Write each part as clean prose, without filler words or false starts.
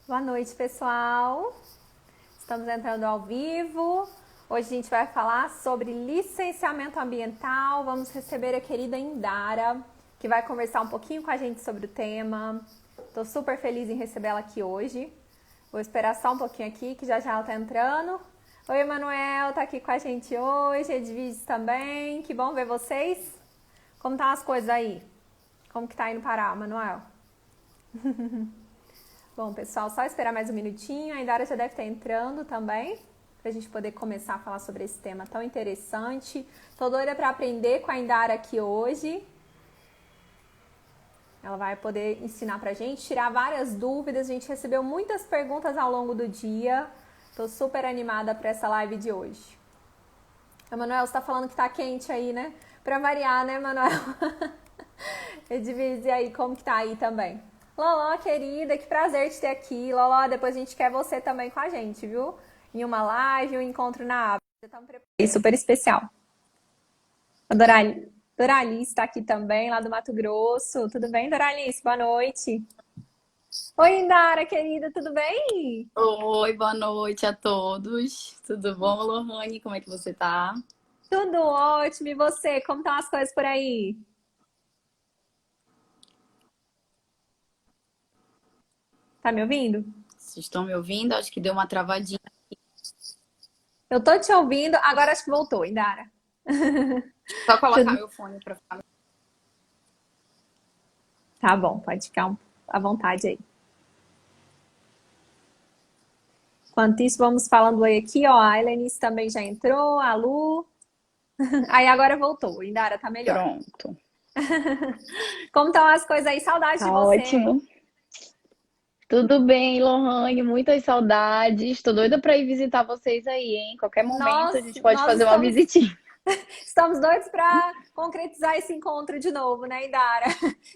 Boa noite, pessoal. Estamos entrando ao vivo. Hoje a gente vai falar sobre licenciamento ambiental. Vamos receber a querida Indara, que vai conversar um pouquinho com a gente sobre o tema. Estou super feliz em recebê-la aqui hoje. Vou esperar só um pouquinho aqui, que já ela está entrando. Oi, Emanuel, tá aqui com a gente hoje. Edviges também. Que bom ver vocês. Como estão as coisas aí? Como que tá indo Pará, Manuel? Bom, pessoal, só esperar mais um minutinho. A Indara já deve estar entrando também, para a gente poder começar a falar sobre esse tema tão interessante. Tô doida para aprender com a Indara aqui hoje. Ela vai poder ensinar pra gente, tirar várias dúvidas. A gente recebeu muitas perguntas ao longo do dia. Tô super animada para essa live de hoje. Emanuel, você tá falando que tá quente aí, né? Para variar, né, Emanuel? Edvise, e aí, como que tá aí também? Loló, querida, que prazer te ter aqui. Loló, depois a gente quer você também com a gente, viu? Em uma live, um encontro na aba. Estamos preparados. Super especial. A Doralice está aqui também, lá do Mato Grosso. Tudo bem, Doralice? Boa noite. Oi, Indara, querida, tudo bem? Oi, boa noite a todos. Tudo bom, Lohane? Como é que você tá? Tudo ótimo. E você? Como estão as coisas por aí? Tá me ouvindo? Vocês estão me ouvindo? Acho que deu uma travadinha. Eu tô te ouvindo. Agora acho que voltou, Indara. Só colocar Tudo... meu fone para ficar. Tá bom, pode ficar à vontade aí. Enquanto isso, vamos falando aí aqui, ó. A Helenice também já entrou, a Lu. Aí agora voltou. Indara, tá melhor. Pronto. Como estão as coisas aí? Saudade de Tá você. ótimo. Tudo bem, Lohane? Muitas saudades. Tô doida para ir visitar vocês aí, hein? Qualquer momento a gente pode Nós fazer uma visitinha. estamos doidos para concretizar esse encontro de novo, né, Indara?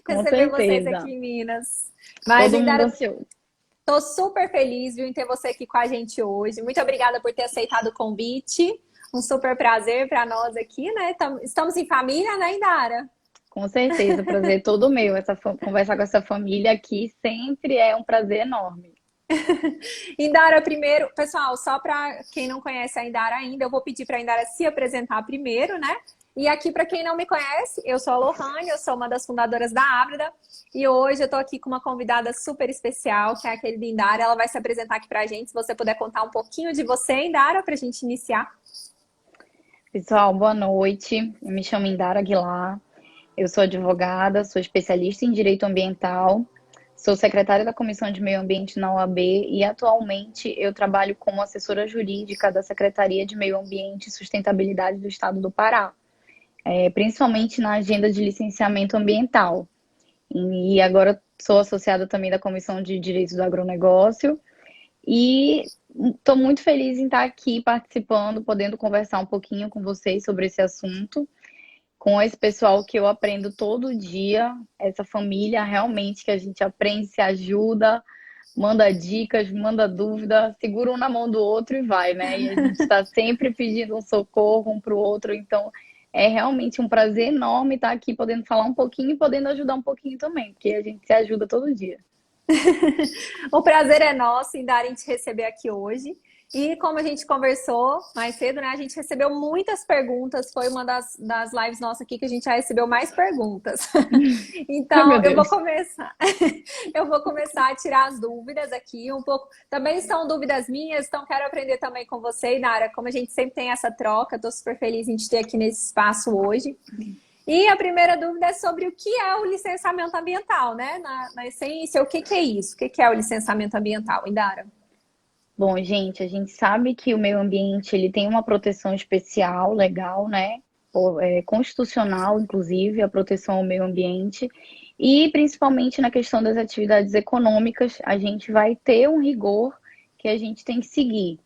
Com Receber vocês certeza. aqui em Minas. Mas, Todo mundo Indara, ansioso. tô super feliz, viu, em ter você aqui com a gente hoje. Muito obrigada por ter aceitado o convite. Um super prazer para nós aqui, né? Estamos em família, né, Indara? Com certeza, prazer todo meu. Conversar com essa família aqui sempre é um prazer enorme. Indara, primeiro, pessoal, só para quem não conhece a Indara ainda, eu vou pedir para a Indara se apresentar primeiro, né? E aqui, para quem não me conhece, eu sou a Lohane, eu sou uma das fundadoras da Ábrida, e hoje eu estou aqui com uma convidada super especial, que é a querida Indara. Ela vai se apresentar aqui para a gente. Se você puder contar um pouquinho de você, Indara, para a gente iniciar. Pessoal, boa noite. Eu me chamo Indara Aguilar. Eu sou advogada, sou especialista em direito ambiental, sou secretária da Comissão de Meio Ambiente na OAB e atualmente eu trabalho como assessora jurídica da Secretaria de Meio Ambiente e Sustentabilidade do Estado do Pará, principalmente na agenda de licenciamento ambiental. E agora sou associada também da Comissão de Direitos do Agronegócio e estou muito feliz em estar aqui participando, podendo conversar um pouquinho com vocês sobre esse assunto com esse pessoal que eu aprendo todo dia, essa família realmente que a gente aprende, se ajuda, manda dicas, manda dúvida, segura um na mão do outro e vai, né? E a gente está sempre pedindo um socorro um para o outro, então é realmente um prazer enorme estar aqui podendo falar um pouquinho e podendo ajudar um pouquinho também, porque a gente se ajuda todo dia. O prazer é nosso em darem te receber aqui hoje. E como a gente conversou mais cedo, né? A gente recebeu muitas perguntas. Foi uma das lives nossas aqui que a gente já recebeu mais perguntas. Ai, meu Então, eu vou Deus. começar. Eu vou começar a tirar as dúvidas aqui um pouco. Também são dúvidas minhas, então quero aprender também com você, Nara. Como a gente sempre tem essa troca, estou super feliz em te ter aqui nesse espaço hoje. E a primeira dúvida é sobre o que é o licenciamento ambiental, né? Na essência, o que é isso? O que é o licenciamento ambiental, Indara? Bom, gente, a gente sabe que o meio ambiente ele tem uma proteção especial, legal, né? Constitucional, inclusive, a proteção ao meio ambiente. E principalmente na questão das atividades econômicas, a gente vai ter um rigor que a gente tem que seguir.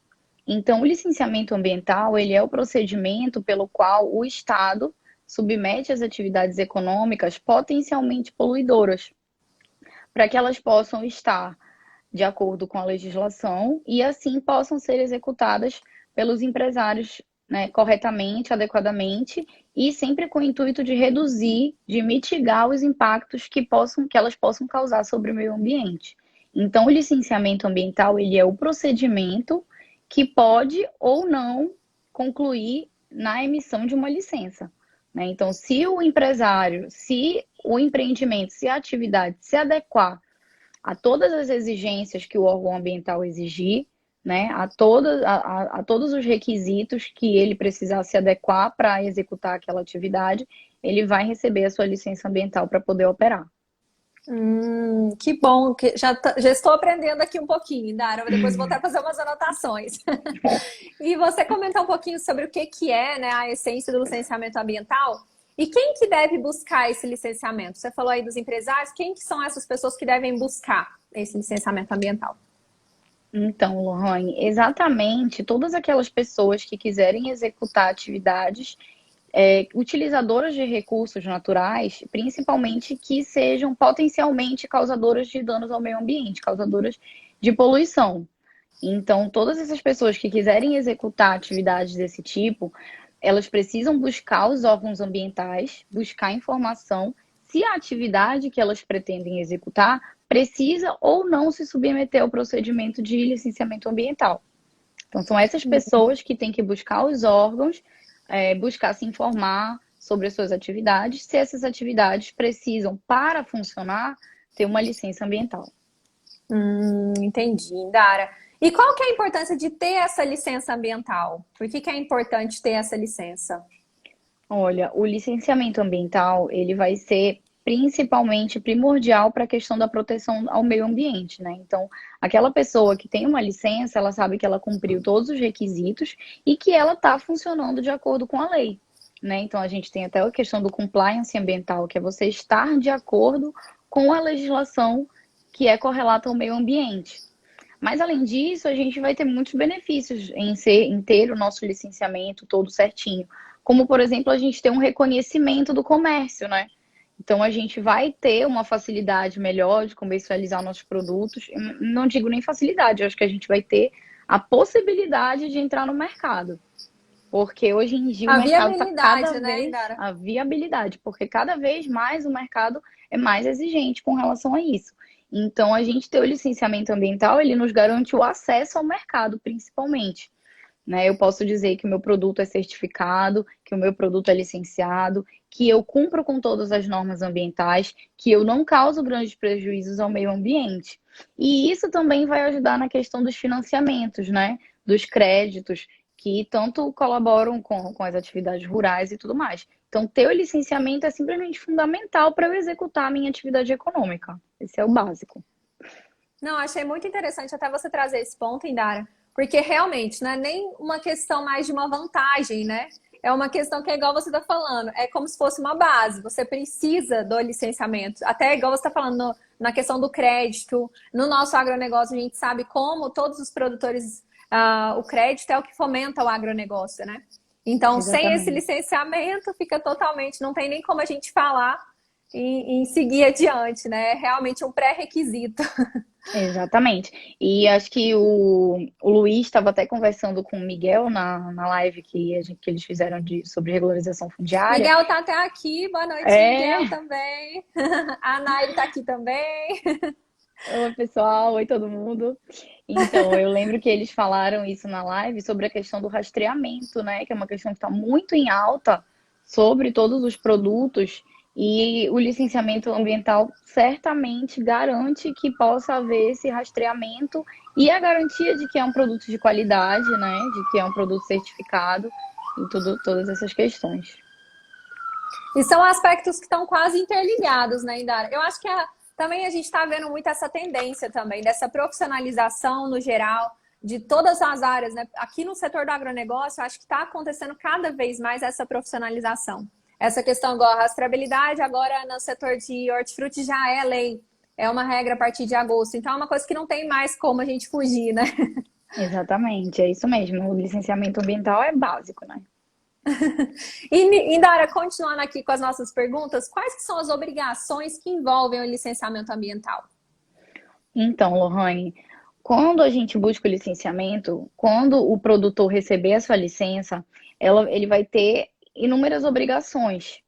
Então, o licenciamento ambiental, ele é o procedimento pelo qual o Estado submete as atividades econômicas potencialmente poluidoras, para que elas possam estar de acordo com a legislação e assim possam ser executadas pelos empresários, né, corretamente, adequadamente e sempre com o intuito de reduzir, de mitigar os impactos que elas possam causar sobre o meio ambiente. Então, o licenciamento ambiental, ele é o procedimento que pode ou não concluir na emissão de uma licença, né? Então, se o empresário, se o empreendimento, se a atividade se adequar a todas as exigências que o órgão ambiental exigir, né, a todos os requisitos que ele precisar se adequar para executar aquela atividade, ele vai receber a sua licença ambiental para poder operar. Que bom, que já estou aprendendo aqui um pouquinho, Dara. Depois vou até fazer umas anotações. E você comentou um pouquinho sobre o que é, né, a essência do licenciamento ambiental. E quem que deve buscar esse licenciamento? Você falou aí dos empresários, quem que são essas pessoas que devem buscar esse licenciamento ambiental? Então, Lohane, exatamente todas aquelas pessoas que quiserem executar atividades utilizadoras de recursos naturais, principalmente que sejam potencialmente causadoras de danos ao meio ambiente, causadoras de poluição. Então, todas essas pessoas que quiserem executar atividades desse tipo, elas precisam buscar os órgãos ambientais, buscar informação se a atividade que elas pretendem executar precisa ou não se submeter ao procedimento de licenciamento ambiental. Então, são essas pessoas que têm que buscar os órgãos, buscar se informar sobre as suas atividades, se essas atividades precisam, para funcionar, ter uma licença ambiental. Entendi, Dara. E qual que é a importância de ter essa licença ambiental? Por que é importante ter essa licença? Olha, o licenciamento ambiental, ele vai ser principalmente primordial para a questão da proteção ao meio ambiente, né? Então, aquela pessoa que tem uma licença, ela sabe que ela cumpriu todos os requisitos e que ela está funcionando de acordo com a lei, né? Então, a gente tem até a questão do compliance ambiental, que é você estar de acordo com a legislação que é correlata ao meio ambiente. Mas, além disso, a gente vai ter muitos benefícios em ter o nosso licenciamento todo certinho. Como, por exemplo, a gente ter um reconhecimento do comércio, né? Então, a gente vai ter uma facilidade melhor de comercializar nossos produtos. Não digo nem facilidade, eu acho que a gente vai ter a possibilidade de entrar no mercado. Porque hoje em dia o A mercado está viabilidade, cada né, vez... Dara? A viabilidade, porque cada vez mais o mercado é mais exigente com relação a isso. Então, a gente ter o licenciamento ambiental, ele nos garante o acesso ao mercado, principalmente, né? Eu posso dizer que o meu produto é certificado, que o meu produto é licenciado, que eu cumpro com todas as normas ambientais, que eu não causo grandes prejuízos ao meio ambiente. E isso também vai ajudar na questão dos financiamentos, né? Dos créditos, que tanto colaboram com as atividades rurais e tudo mais. Então, ter o licenciamento é simplesmente fundamental para eu executar a minha atividade econômica. Esse é o básico. Não, achei muito interessante até você trazer esse ponto, Indara, porque realmente não é nem uma questão mais de uma vantagem, né? É uma questão que é igual você está falando, é como se fosse uma base, você precisa do licenciamento. Até igual você está falando na questão do crédito, no nosso agronegócio a gente sabe como todos os produtores, o crédito é o que fomenta o agronegócio, né? Então, sem esse Exatamente. licenciamento, fica totalmente, não tem nem como a gente falar em seguir adiante, né? É realmente um pré-requisito. Exatamente. E acho que o Luiz estava até conversando com o Miguel na live que eles fizeram sobre regularização fundiária. Miguel tá até aqui, boa noite, Miguel É. também. A Nair tá aqui também. Oi, pessoal, oi todo mundo. Então, eu lembro que eles falaram isso na live sobre a questão do rastreamento, né? Que é uma questão que está muito em alta sobre todos os produtos. E o licenciamento ambiental certamente garante que possa haver esse rastreamento e a garantia de que é um produto de qualidade, né? De que é um produto certificado e todas essas questões. E são aspectos que estão quase interligados, né, Indara? Eu acho que também a gente está vendo muito essa tendência também, dessa profissionalização no geral, de todas as áreas, né? Aqui no setor do agronegócio, eu acho que está acontecendo cada vez mais essa profissionalização. Essa questão igual a rastreabilidade, agora no setor de hortifruti já é lei. É uma regra a partir de agosto. Então é uma coisa que não tem mais como a gente fugir, né? Exatamente, é isso mesmo. O licenciamento ambiental é básico, né? E, Indara, continuando aqui com as nossas perguntas, quais que são as obrigações que envolvem o licenciamento ambiental? Então, Lohane, quando a gente busca o licenciamento, quando o produtor receber a sua licença, ele vai ter inúmeras obrigações.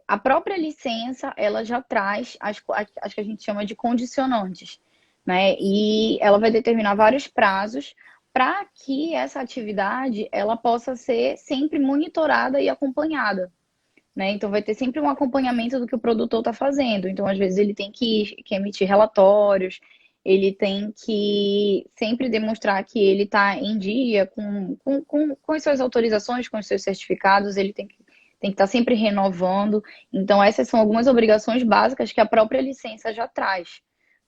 A própria licença, ela já traz as que a gente chama de condicionantes. né? E ela vai determinar vários prazos para que essa atividade ela possa ser sempre monitorada e acompanhada, né? Então vai ter sempre um acompanhamento do que o produtor está fazendo. Então, às vezes, ele tem que emitir relatórios, ele tem que sempre demonstrar que ele está em dia com as suas autorizações, com os seus certificados, ele tem que estar sempre renovando. Então, essas são algumas obrigações básicas que a própria licença já traz,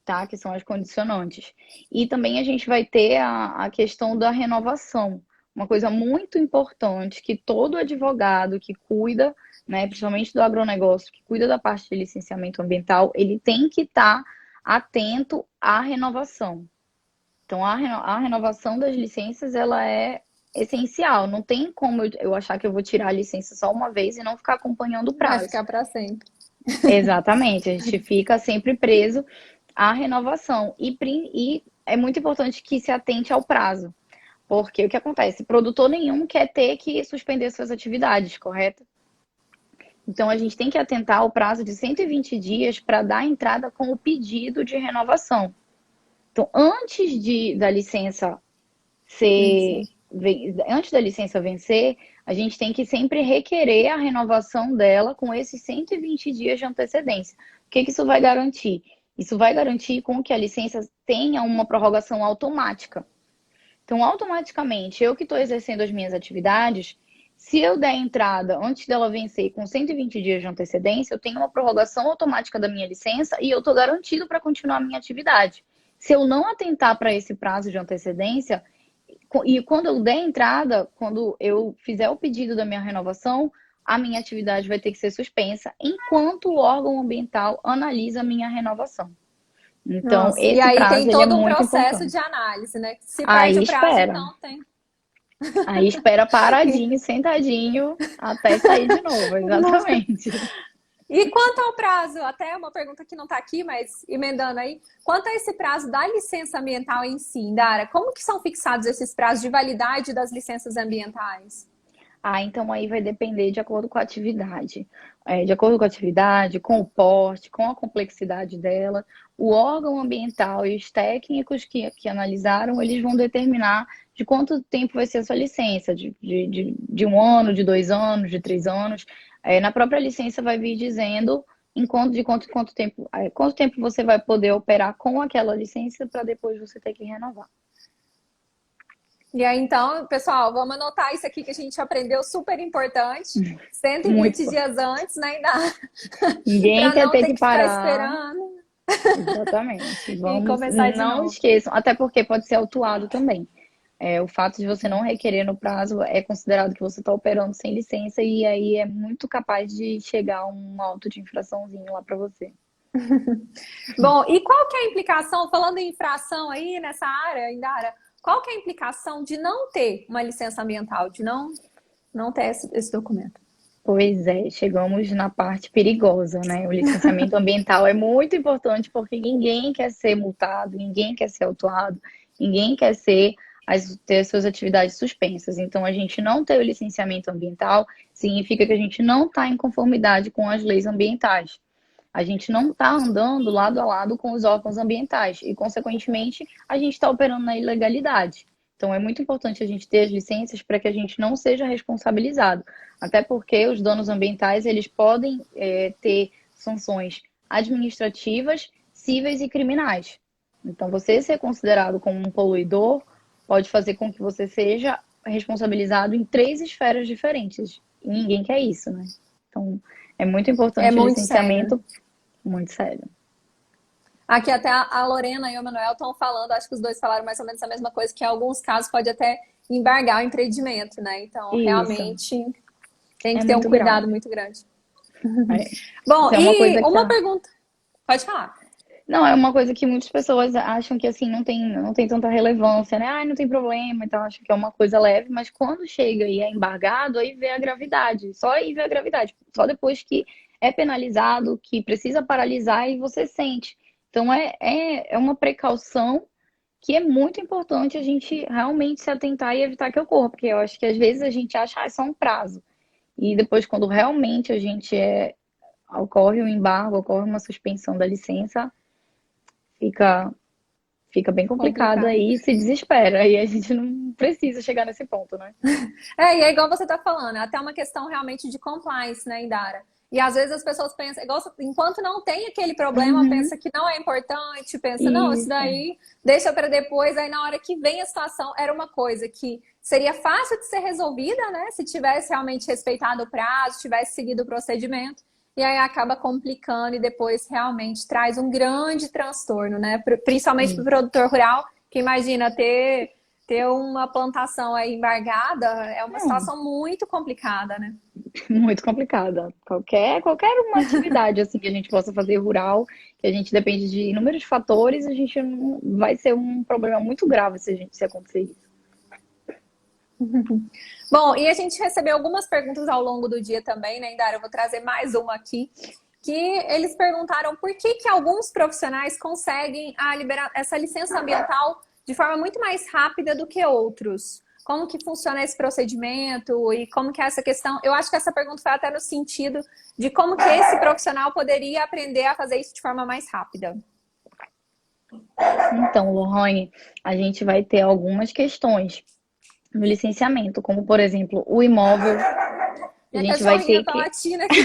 tá? Que são as condicionantes. E também a gente vai ter a questão da renovação. Uma coisa muito importante que todo advogado que cuida, né, principalmente do agronegócio, que cuida da parte de licenciamento ambiental, ele tem que estar atento à renovação. Então, a renovação das licenças, ela é essencial. Não tem como eu achar que eu vou tirar a licença só uma vez e não ficar acompanhando o Vai prazo. ficar para sempre. Exatamente, a gente fica sempre preso à renovação. E é muito importante que se atente ao prazo. Porque o que acontece? Produtor nenhum quer ter que suspender suas atividades, correto? Então, a gente tem que atentar ao prazo de 120 dias para dar entrada com o pedido de renovação. Então, da licença ser, antes da licença vencer, a gente tem que sempre requerer a renovação dela com esses 120 dias de antecedência. O que isso vai garantir? Isso vai garantir com que a licença tenha uma prorrogação automática. Então, automaticamente, eu que estou exercendo as minhas atividades, se eu der entrada antes dela vencer com 120 dias de antecedência, eu tenho uma prorrogação automática da minha licença e eu estou garantido para continuar a minha atividade. Se eu não atentar para esse prazo de antecedência, e quando eu der entrada, quando eu fizer o pedido da minha renovação, a minha atividade vai ter que ser suspensa enquanto o órgão ambiental analisa a minha renovação. Então, Nossa, e esse aí prazo tem ele é todo um muito processo importante. de análise, né? Se perde Aí o prazo, espera. então tem. Aí espera paradinho, sentadinho, até sair de novo, exatamente. E quanto ao prazo, até uma pergunta que não está aqui, mas emendando aí, quanto a esse prazo da licença ambiental em si, Indara, como que são fixados esses prazos de validade das licenças ambientais? Então aí vai depender de acordo com a atividade. De acordo com a atividade, com o porte, com a complexidade dela, o órgão ambiental e os técnicos que analisaram, eles vão determinar de quanto tempo vai ser a sua licença, de 1 ano, de 2 anos, de 3 anos. Na própria licença vai vir dizendo quanto tempo você vai poder operar com aquela licença para depois você ter que renovar. E aí, então, pessoal, vamos anotar isso aqui que a gente aprendeu super importante. Muito 120 importante. dias antes, né, Indara? Ninguém Para quer não ter ter que que ficar parar. esperando Exatamente. e Vamos, começar de não novo. esqueçam, até porque pode ser autuado também. O fato de você não requerer no prazo é considerado que você está operando sem licença e aí é muito capaz de chegar um auto de infraçãozinho lá para você. Bom, e qual que é a implicação, falando em infração aí nessa área, Indara, qual que é a implicação de não ter uma licença ambiental, de não ter esse documento? Pois é, chegamos na parte perigosa, né? O licenciamento ambiental é muito importante porque ninguém quer ser multado, ninguém quer ser autuado, ninguém quer ter as suas atividades suspensas. Então, a gente não ter o licenciamento ambiental significa que a gente não está em conformidade com as leis ambientais. A gente não está andando lado a lado com os órgãos ambientais e, consequentemente, a gente está operando na ilegalidade. Então, é muito importante a gente ter as licenças para que a gente não seja responsabilizado. Até porque os danos ambientais, eles podem ter sanções administrativas, cíveis e criminais. Então, você ser considerado como um poluidor pode fazer com que você seja responsabilizado em 3 esferas diferentes. E ninguém quer isso, né? Então, é muito É importante o muito sério. licenciamento, muito sério. Aqui até a Lorena e o Manuel estão falando, acho que os dois falaram mais ou menos a mesma coisa, que em alguns casos pode até embargar o empreendimento, né? Então, Isso, realmente tem é que ter um muito cuidado grave. muito grande. É. Bom, Isso é uma e coisa que uma tá. pergunta. Pode falar. Não, é uma coisa que muitas pessoas acham que assim não tem tanta relevância, né? Não tem problema, então acham que é uma coisa leve, mas quando chega e é embargado, aí vê a gravidade. Só aí vê a gravidade. Só depois que é penalizado, que precisa paralisar e você sente. Então é uma precaução que é muito importante a gente realmente se atentar e evitar que ocorra, porque eu acho que às vezes a gente acha, é só um prazo. E depois, quando realmente a gente ocorre um embargo, ocorre uma suspensão da licença, fica Fica bem complicado Complicado. aí, se desespera. Aí a gente não precisa chegar nesse ponto, né? E é igual você tá falando, é até uma questão realmente de compliance, né, Indara? E às vezes as pessoas pensam, enquanto não tem aquele problema, Uhum, pensa que não é importante, pensa, não, isso isso. daí deixa para depois, aí na hora que vem a situação, era uma coisa que seria fácil de ser resolvida, né? Se tivesse realmente respeitado o prazo, tivesse seguido o procedimento, e aí acaba complicando e depois realmente traz um grande transtorno, né? Principalmente para o produtor rural, que imagina ter uma plantação aí embargada é uma Não, situação muito complicada, né? muito complicada. Qualquer uma atividade assim que a gente possa fazer rural, que a gente depende de inúmeros fatores, a gente não vai ser um problema muito grave se acontecer isso. Bom, e a gente recebeu algumas perguntas ao longo do dia também, né, Indara? Eu vou trazer mais uma aqui, que eles perguntaram por que alguns profissionais conseguem liberar essa licença ambiental de forma muito mais rápida do que outros. Como que funciona esse procedimento e como que é essa questão? Eu acho que essa pergunta foi até no sentido de como que esse profissional poderia aprender a fazer isso de forma mais rápida. Então, Lohane, a gente vai ter algumas questões no licenciamento, como por exemplo, o imóvel, a Minha gente vai cachorrinha ter tá que. latindo aqui.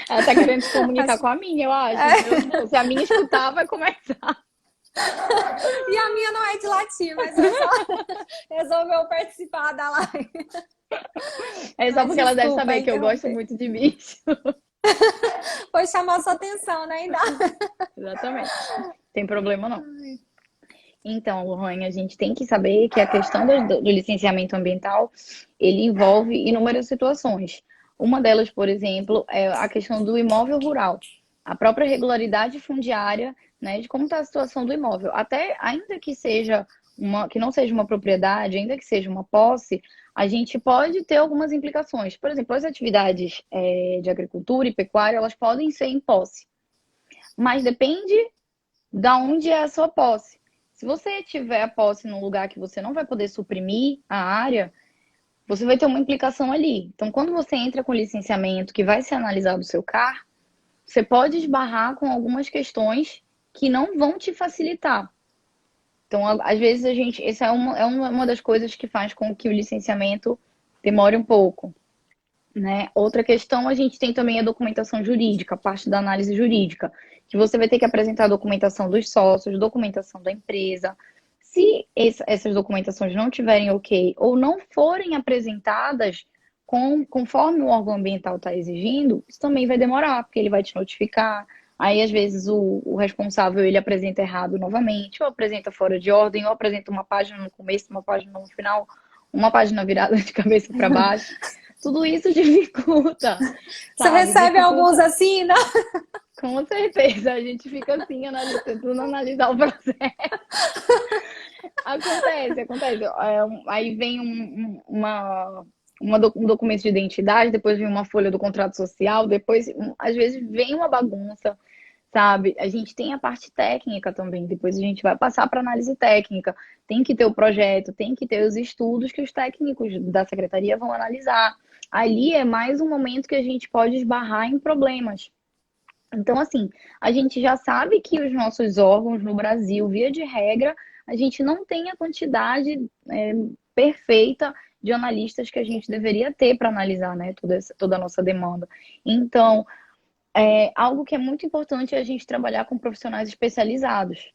Ela tá querendo se comunicar com a minha, eu acho. Meu Deus, se a minha escutar, vai começar. E a minha não é de latir, mas é só resolveu participar da live. É só Mas porque ela deve desculpa saber que eu gosto interromper. muito de bicho. Foi chamar sua atenção, né, ainda? Exatamente. Tem problema não. Então, Lohane, a gente tem que saber que a questão do licenciamento ambiental, ele envolve inúmeras situações. Uma delas, por exemplo, é a questão do imóvel rural. A própria regularidade fundiária, né, de como está a situação do imóvel. Até, ainda que seja que não seja uma propriedade, ainda que seja uma posse, a gente pode ter algumas implicações. Por exemplo, as atividades, de agricultura e pecuária, elas podem ser em posse. Mas depende da onde é a sua posse. Se você tiver a posse num lugar que você não vai poder suprimir a área, você vai ter uma implicação ali. Então, quando você entra com licenciamento que vai ser analisado o seu CAR, você pode esbarrar com algumas questões que não vão te facilitar. Então, às vezes, essa é uma das coisas que faz com que o licenciamento demore um pouco. Né? Outra questão, a gente tem também a documentação jurídica, a parte da análise jurídica, que você vai ter que apresentar a documentação dos sócios, documentação da empresa. Se essas documentações não tiverem ok ou não forem apresentadas conforme o órgão ambiental está exigindo, isso também vai demorar, porque ele vai te notificar. Aí, às vezes, o responsável ele apresenta errado novamente, ou apresenta fora de ordem, ou apresenta uma página no começo, uma página no final, uma página virada de cabeça para baixo. Tudo isso dificulta, Você sabe? recebe alguns Dificulta. assim, né? Com certeza, a gente fica assim, tentando analisar o processo. Acontece. Aí vem um documento de identidade, depois vem uma folha do contrato social, depois, às vezes, vem uma bagunça, sabe? A gente tem a parte técnica também, depois a gente vai passar para análise técnica. Tem que ter o projeto, tem que ter os estudos que os técnicos da secretaria vão analisar. Ali é mais um momento que a gente pode esbarrar em problemas. Então, assim, a gente já sabe que os nossos órgãos no Brasil, via de regra, a gente não tem a quantidade perfeita de analistas que a gente deveria ter para analisar, né, toda a nossa demanda. Então, algo que é muito importante é a gente trabalhar com profissionais especializados.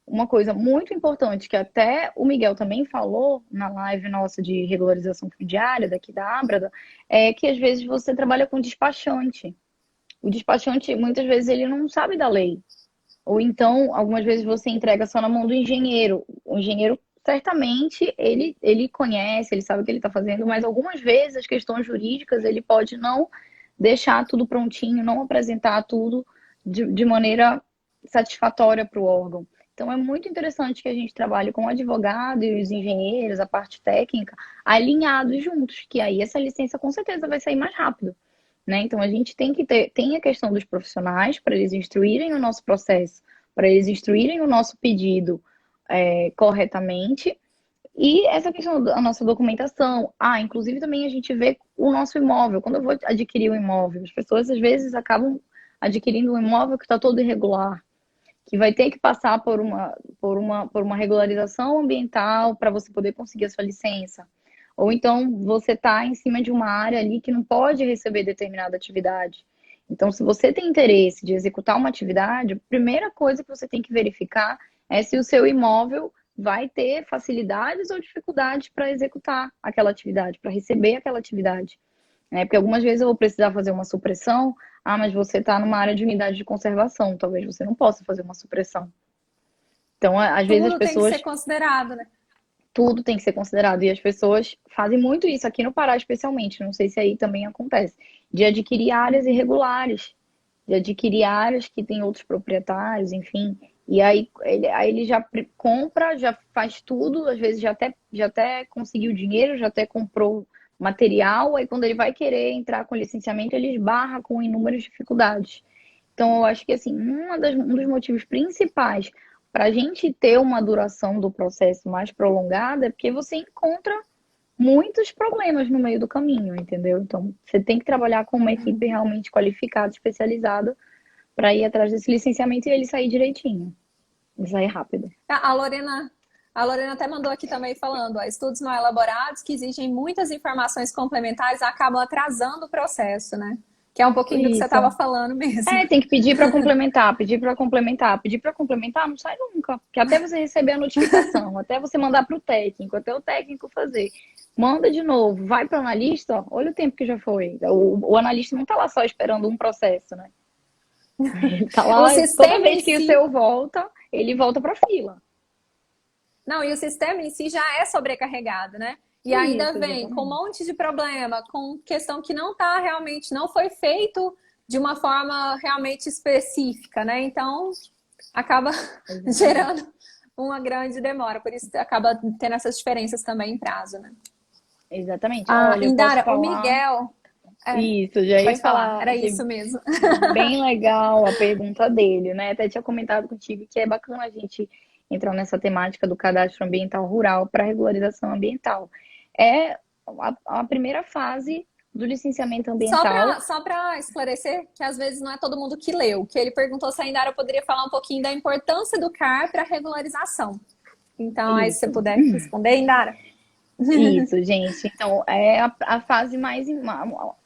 Uma coisa muito importante que até o Miguel também falou na live nossa de regularização fundiária daqui da Abrada, é que às vezes você trabalha com despachante. O despachante, muitas vezes, ele não sabe da lei. Ou então, algumas vezes você entrega só na mão do engenheiro. O engenheiro, certamente, ele conhece, ele sabe o que ele está fazendo, mas algumas vezes as questões jurídicas ele pode não deixar tudo prontinho, não apresentar tudo de maneira satisfatória para o órgão. Então, é muito interessante que a gente trabalhe com o advogado e os engenheiros, a parte técnica, alinhados juntos, que aí essa licença com certeza vai sair mais rápido. Né? Então, a gente tem a questão dos profissionais para eles instruírem o nosso processo, para eles instruírem o nosso pedido corretamente, e essa questão da nossa documentação. Inclusive também a gente vê o nosso imóvel. Quando eu vou adquirir um imóvel, as pessoas às vezes acabam adquirindo um imóvel que está todo irregular, que vai ter que passar por uma regularização ambiental para você poder conseguir a sua licença. Ou então você está em cima de uma área ali que não pode receber determinada atividade. Então, se você tem interesse de executar uma atividade, a primeira coisa que você tem que verificar é se o seu imóvel vai ter facilidades ou dificuldades para executar aquela atividade, para receber aquela atividade. Né? Porque algumas vezes eu vou precisar fazer uma supressão, mas você está numa área de unidade de conservação, talvez você não possa fazer uma supressão. Então, às vezes as Tudo tem que ser pessoas considerado, né? tudo tem que ser considerado. E as pessoas fazem muito isso aqui no Pará, especialmente. Não sei se aí também acontece. De adquirir áreas irregulares, de adquirir áreas que tem outros proprietários, enfim. E aí ele já compra, já faz tudo, às vezes já até conseguiu dinheiro, já até comprou material. Aí quando ele vai querer entrar com licenciamento, ele esbarra com inúmeras dificuldades. Então, eu acho que assim, um dos motivos principais para a gente ter uma duração do processo mais prolongada é porque você encontra muitos problemas no meio do caminho, entendeu? Então, você tem que trabalhar com uma equipe realmente qualificada, especializada, para ir atrás desse licenciamento e ele sair direitinho, e sair rápido. A Lorena até mandou aqui também falando, ó, estudos mal elaborados que exigem muitas informações complementares acabam atrasando o processo, né? Que é um pouquinho do que você Isso. estava falando mesmo. Tem que pedir para complementar, pedir para complementar, pedir para complementar não sai nunca, porque até você receber a notificação, até você mandar para o técnico, até o técnico fazer, manda de novo, vai para o analista, ó, olha o tempo que já foi. O analista não está lá só esperando um processo, né? Ele está O lá, toda sistema em vez que o si, seu volta, ele volta para a fila. não, e o sistema em si já é sobrecarregado, né? E ainda Isso, vem com um exatamente. monte de problema, com questão que não tá realmente, não foi feito de uma forma realmente específica, né? Então, acaba Exatamente. gerando uma grande demora, por isso acaba tendo essas diferenças também em prazo, né? Exatamente. Ah, Olha, eu posso Indara, o falar. Miguel, é, Isso, já ia pode falar, falar. era Achei isso mesmo. bem legal a pergunta dele, né? Até tinha comentado contigo que é bacana a gente entrar nessa temática do cadastro ambiental rural para regularização ambiental. É a primeira fase do licenciamento ambiental. Só para esclarecer, que às vezes não é todo mundo que leu, que ele perguntou se a Indara poderia falar um pouquinho da importância do CAR para a regularização. Então, aí se você Isso, puder responder, Indara. isso, gente. Então, é a fase mais.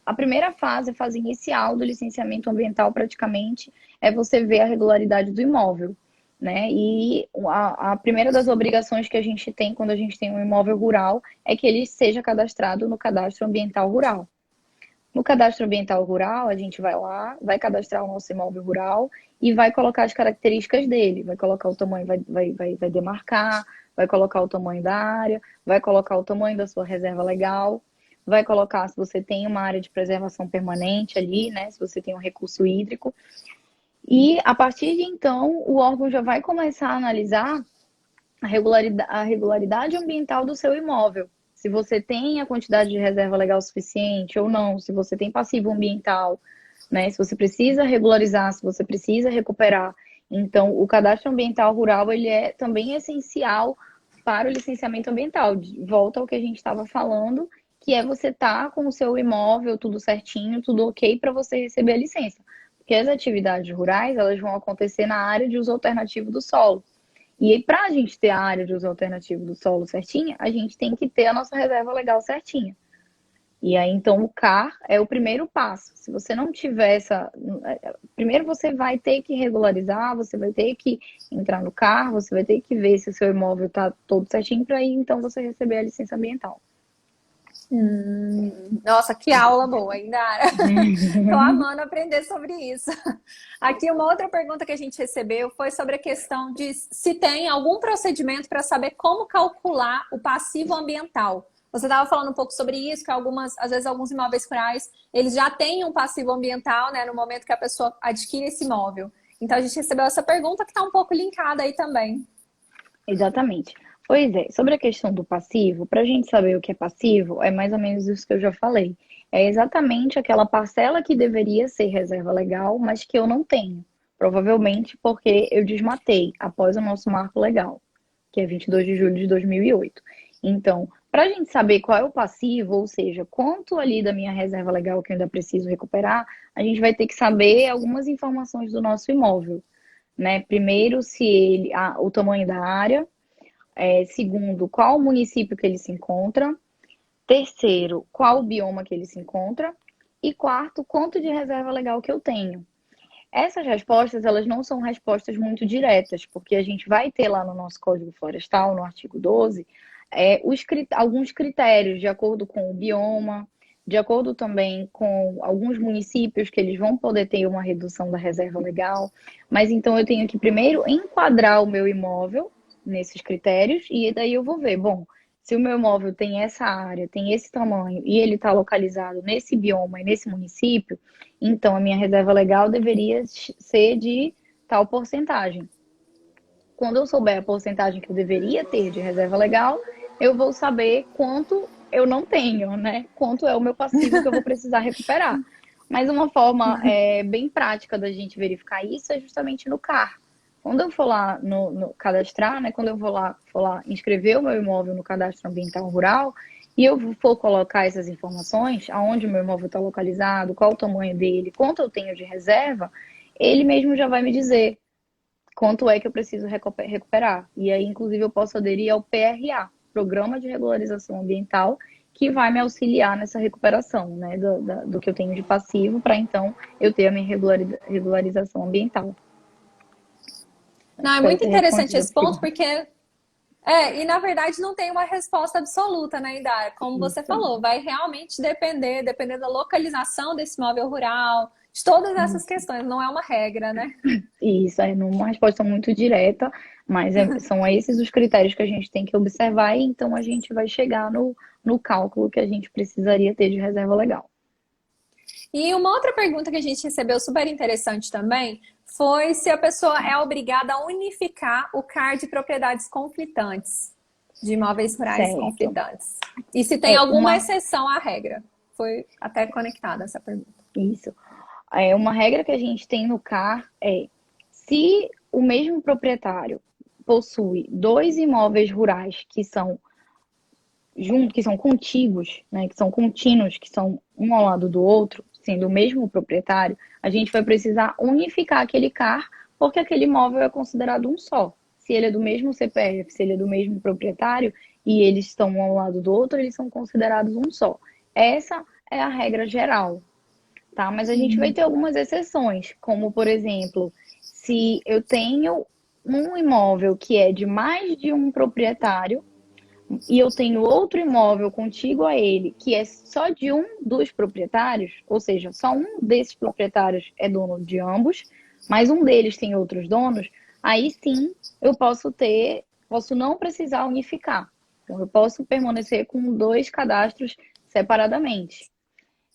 A primeira fase, a fase inicial do licenciamento ambiental, praticamente, é você ver a regularidade do imóvel, né? E a primeira das obrigações que a gente tem quando a gente tem um imóvel rural é que ele seja cadastrado no cadastro ambiental rural. No cadastro ambiental rural, a gente vai lá, vai cadastrar o nosso imóvel rural e vai colocar as características dele. Vai colocar o tamanho, vai demarcar, vai colocar o tamanho da área, vai colocar o tamanho da sua reserva legal, vai colocar se você tem uma área de preservação permanente ali, né? Se você tem um recurso hídrico. E a partir de então, o órgão já vai começar a analisar a regularidade ambiental do seu imóvel. Se você tem a quantidade de reserva legal suficiente ou não, se você tem passivo ambiental, né? Se você precisa regularizar, se você precisa recuperar. Então, o cadastro ambiental rural, ele é também essencial para o licenciamento ambiental. Volta ao que a gente estava falando, que é você estar com o seu imóvel tudo certinho, tudo ok para você receber a licença. Porque as atividades rurais, elas vão acontecer na área de uso alternativo do solo. E aí, para a gente ter a área de uso alternativo do solo certinha, a gente tem que ter a nossa reserva legal certinha. E aí, então, o CAR é o primeiro passo. Se você não tiver essa. Primeiro você vai ter que regularizar, você vai ter que entrar no CAR, você vai ter que ver se o seu imóvel está todo certinho para aí, então, você receber a licença ambiental. Nossa, que aula boa, Indara. Tô amando aprender sobre isso. Aqui uma outra pergunta que a gente recebeu foi sobre a questão de se tem algum procedimento para saber como calcular o passivo ambiental. Você estava falando um pouco sobre isso, que às vezes alguns imóveis rurais, eles já têm um passivo ambiental, né, no momento que a pessoa adquire esse imóvel. Então a gente recebeu essa pergunta que está um pouco linkada aí também. Exatamente. Pois é, sobre a questão do passivo, para a gente saber o que é passivo, é mais ou menos isso que eu já falei. É exatamente aquela parcela que deveria ser reserva legal, mas que eu não tenho. Provavelmente porque eu desmatei após o nosso marco legal, que é 22 de julho de 2008. Então, para a gente saber qual é o passivo, ou seja, quanto ali da minha reserva legal que eu ainda preciso recuperar, a gente vai ter que saber algumas informações do nosso imóvel. né? Primeiro, se ele, o tamanho da área. Segundo, qual o município que ele se encontra. Terceiro, qual o bioma que ele se encontra. E quarto, quanto de reserva legal que eu tenho. Essas respostas, elas não são respostas muito diretas, porque a gente vai ter lá no nosso Código Florestal, no artigo 12, alguns critérios de acordo com o bioma, de acordo também com alguns municípios que eles vão poder ter uma redução da reserva legal. Mas então eu tenho que primeiro enquadrar o meu imóvel nesses critérios e daí eu vou ver, bom, se o meu imóvel tem essa área, tem esse tamanho e ele está localizado nesse bioma e nesse município, então a minha reserva legal deveria ser de tal porcentagem. Quando eu souber a porcentagem que eu deveria ter de reserva legal, eu vou saber quanto eu não tenho, né? Quanto é o meu passivo que eu vou precisar recuperar. Mas uma forma bem prática da gente verificar isso é justamente no CAR. Quando eu for lá no cadastrar, né? Quando eu for lá inscrever o meu imóvel no cadastro ambiental rural e eu for colocar essas informações, aonde o meu imóvel está localizado, qual o tamanho dele, quanto eu tenho de reserva, ele mesmo já vai me dizer quanto é que eu preciso recuperar. E aí, inclusive, eu posso aderir ao PRA, Programa de Regularização Ambiental, que vai me auxiliar nessa recuperação, né, do que eu tenho de passivo, para então eu ter a minha regularização ambiental. Não, é Espero muito ter interessante respondido a esse ponto, pergunta. porque e na verdade não tem uma resposta absoluta, né, Indara? Como você Isso, falou, vai realmente depender da localização desse imóvel rural, de todas essas isso. questões, não é uma regra, né? Isso é uma resposta muito direta, mas são esses os critérios que a gente tem que observar, e então a gente vai chegar no cálculo que a gente precisaria ter de reserva legal. E uma outra pergunta que a gente recebeu super interessante também foi se a pessoa é obrigada a unificar o CAR de propriedades conflitantes, de imóveis rurais Certo. conflitantes. E se tem É alguma uma exceção à regra. Foi até conectada essa pergunta. Isso. Uma regra que a gente tem no CAR é: se o mesmo proprietário possui dois imóveis rurais que são contíguos, né, que são contínuos, que são um ao lado do outro, sendo o mesmo proprietário, a gente vai precisar unificar aquele CAR, porque aquele imóvel é considerado um só. Se ele é do mesmo CPF, se ele é do mesmo proprietário e eles estão um ao lado do outro, eles são considerados um só. Essa é a regra geral, tá? Mas a gente vai ter algumas exceções, como por exemplo, se eu tenho um imóvel que é de mais de um proprietário e eu tenho outro imóvel contíguo a ele que é só de um dos proprietários, ou seja, só um desses proprietários é dono de ambos, mas um deles tem outros donos, aí sim eu posso não precisar unificar. Então eu posso permanecer com dois cadastros separadamente.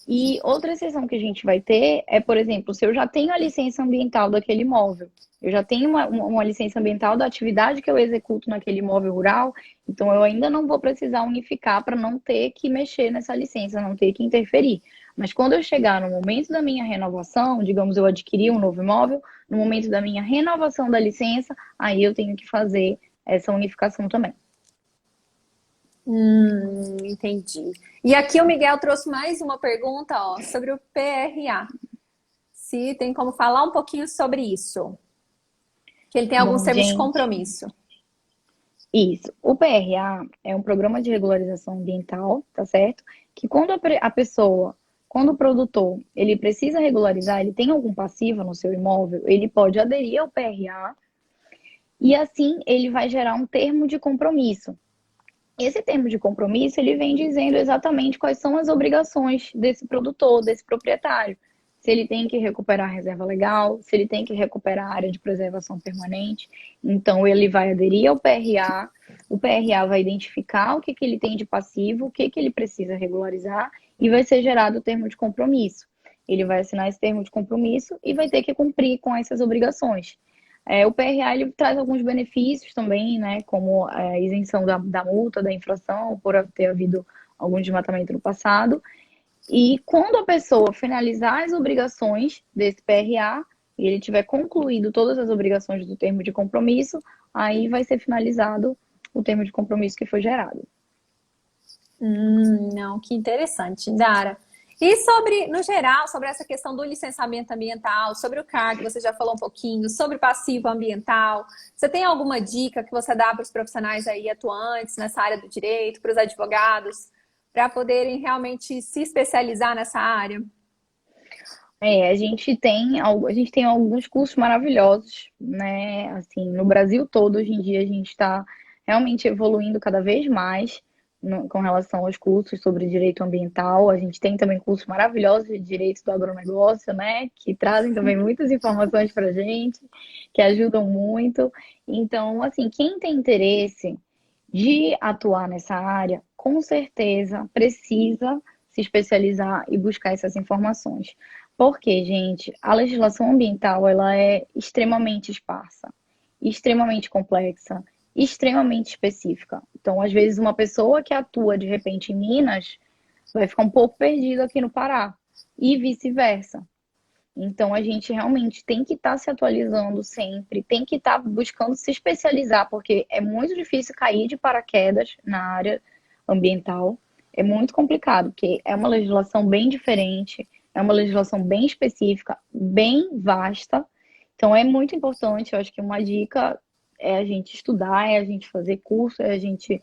E outra exceção que a gente vai ter é, por exemplo, se eu já tenho a licença ambiental daquele imóvel, eu já tenho uma licença ambiental da atividade que eu executo naquele imóvel rural, então eu ainda não vou precisar unificar para não ter que mexer nessa licença, não ter que interferir. Mas quando eu chegar no momento da minha renovação, digamos, eu adquiri um novo imóvel, no momento da minha renovação da licença, aí eu tenho que fazer essa unificação também. Entendi. E aqui o Miguel trouxe mais uma pergunta, ó, sobre o PRA. Se tem como falar um pouquinho sobre isso. Que ele tem alguns Bom, termos de gente, compromisso. isso. O PRA é um programa de regularização ambiental, tá certo? Que quando a pessoa, quando o produtor, ele precisa regularizar, ele tem algum passivo no seu imóvel, ele pode aderir ao PRA e assim ele vai gerar um termo de compromisso. Esse termo de compromisso, ele vem dizendo exatamente quais são as obrigações desse produtor, desse proprietário. Se ele tem que recuperar a reserva legal, se ele tem que recuperar a área de preservação permanente. Então, ele vai aderir ao PRA, o PRA vai identificar o que ele tem de passivo, o que ele precisa regularizar e vai ser gerado o termo de compromisso. Ele vai assinar esse termo de compromisso e vai ter que cumprir com essas obrigações. O PRA ele traz alguns benefícios também, né, como a isenção da multa, da infração, por ter havido algum desmatamento no passado. E quando a pessoa finalizar as obrigações desse PRA, e ele tiver concluído todas as obrigações do termo de compromisso, aí vai ser finalizado o termo de compromisso que foi gerado. Não, que interessante, Dara. E sobre, no geral, sobre essa questão do licenciamento ambiental, sobre o cargo, você já falou um pouquinho, sobre passivo ambiental. Você tem alguma dica que você dá para os profissionais aí atuantes nessa área do direito, para os advogados, para poderem realmente se especializar nessa área? A gente tem alguns cursos maravilhosos, né? Assim, no Brasil todo, hoje em dia, a gente está realmente evoluindo cada vez mais com relação aos cursos sobre direito ambiental. A gente tem também cursos maravilhosos de direito do agronegócio, né? Que trazem também muitas informações para a gente, que ajudam muito. Então, assim, quem tem interesse de atuar nessa área, com certeza precisa se especializar e buscar essas informações. Porque, gente, a legislação ambiental ela é extremamente esparsa, extremamente complexa, extremamente específica. Então, às vezes, uma pessoa que atua de repente em Minas vai ficar um pouco perdido aqui no Pará e vice-versa. Então, a gente realmente tem que estar se atualizando sempre, tem que estar buscando se especializar, porque é muito difícil cair de paraquedas na área ambiental. É muito complicado, porque é uma legislação bem diferente, é uma legislação bem específica, bem vasta. Então, é muito importante. Eu acho que uma dica é a gente estudar, é a gente fazer curso, é a gente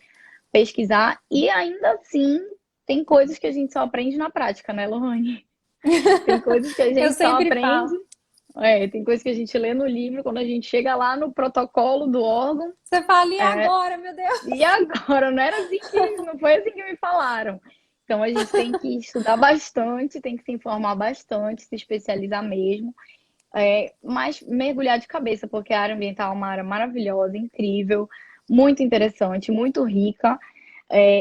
pesquisar, e ainda assim, tem coisas que a gente só aprende na prática, né, Lohane? Tem coisas que a Eu gente só sempre aprende, falo. tem coisas que a gente lê no livro, quando a gente chega lá no protocolo do órgão, Você fala, e é, agora, meu Deus? e agora? Não foi assim que me falaram. Então a gente tem que estudar bastante, tem que se informar bastante, se especializar mesmo, mas mergulhar de cabeça, porque a área ambiental é uma área maravilhosa, incrível, muito interessante, muito rica.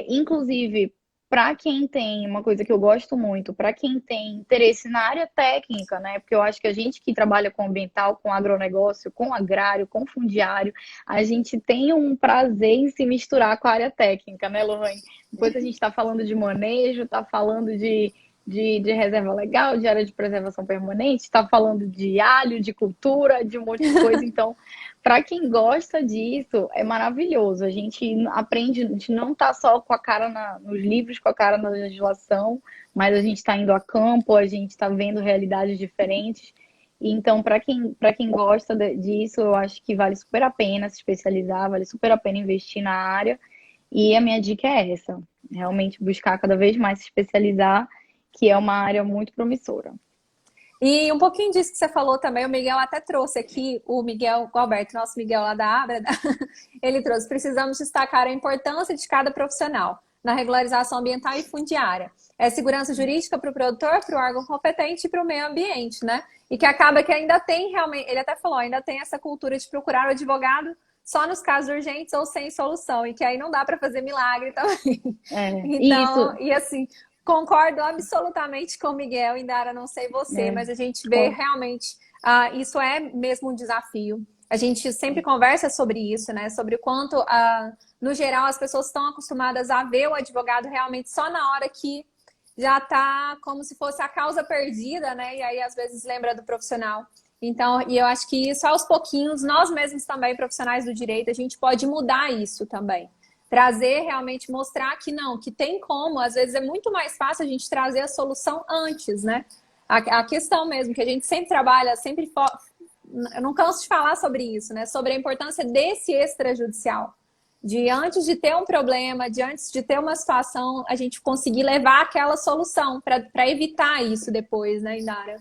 Inclusive, para quem tem, uma coisa que eu gosto muito, para quem tem interesse na área técnica, né? Porque eu acho que a gente que trabalha com ambiental, com agronegócio, com agrário, com fundiário, a gente tem um prazer em se misturar com a área técnica, né, Lohane? Depois a gente está falando de manejo, está falando de reserva legal, de área de preservação permanente, está falando de alho, de cultura, de um monte de coisa. Então, para quem gosta disso, é maravilhoso. A gente aprende, a gente não está só com a cara nos livros, com a cara na legislação, mas a gente está indo a campo, a gente está vendo realidades diferentes. Então, para quem gosta disso, eu acho que vale super a pena se especializar, vale super a pena investir na área. E a minha dica é essa: realmente buscar cada vez mais se especializar, que é uma área muito promissora. E um pouquinho disso que você falou também, o Miguel até trouxe aqui, o Miguel o Alberto, nosso Miguel lá da Abra, ele trouxe, precisamos destacar a importância de cada profissional na regularização ambiental e fundiária. É segurança jurídica para o produtor, para o órgão competente e para o meio ambiente, né? E que acaba que ainda tem realmente, ele até falou, ainda tem essa cultura de procurar o advogado só nos casos urgentes ou sem solução, e que aí não dá para fazer milagre também. Então, Isso. e assim, concordo absolutamente com o Miguel, Indara, não sei você, É, mas a gente vê realmente, isso é mesmo um desafio. A gente sempre conversa sobre isso, né? Sobre o quanto, no geral, as pessoas estão acostumadas a ver o advogado realmente só na hora que já está como se fosse a causa perdida, né? E aí, às vezes, lembra do profissional. Então, e eu acho que isso aos pouquinhos, nós mesmos também, profissionais do direito, a gente pode mudar isso também. Trazer, realmente, mostrar que não, que tem como, às vezes é muito mais fácil a gente trazer a solução antes, né? A questão mesmo, que a gente sempre trabalha, sempre eu não canso de falar sobre isso, né? Sobre a importância desse extrajudicial. De antes de ter um problema, de antes de ter uma situação, a gente conseguir levar aquela solução para evitar isso depois, né, Indara?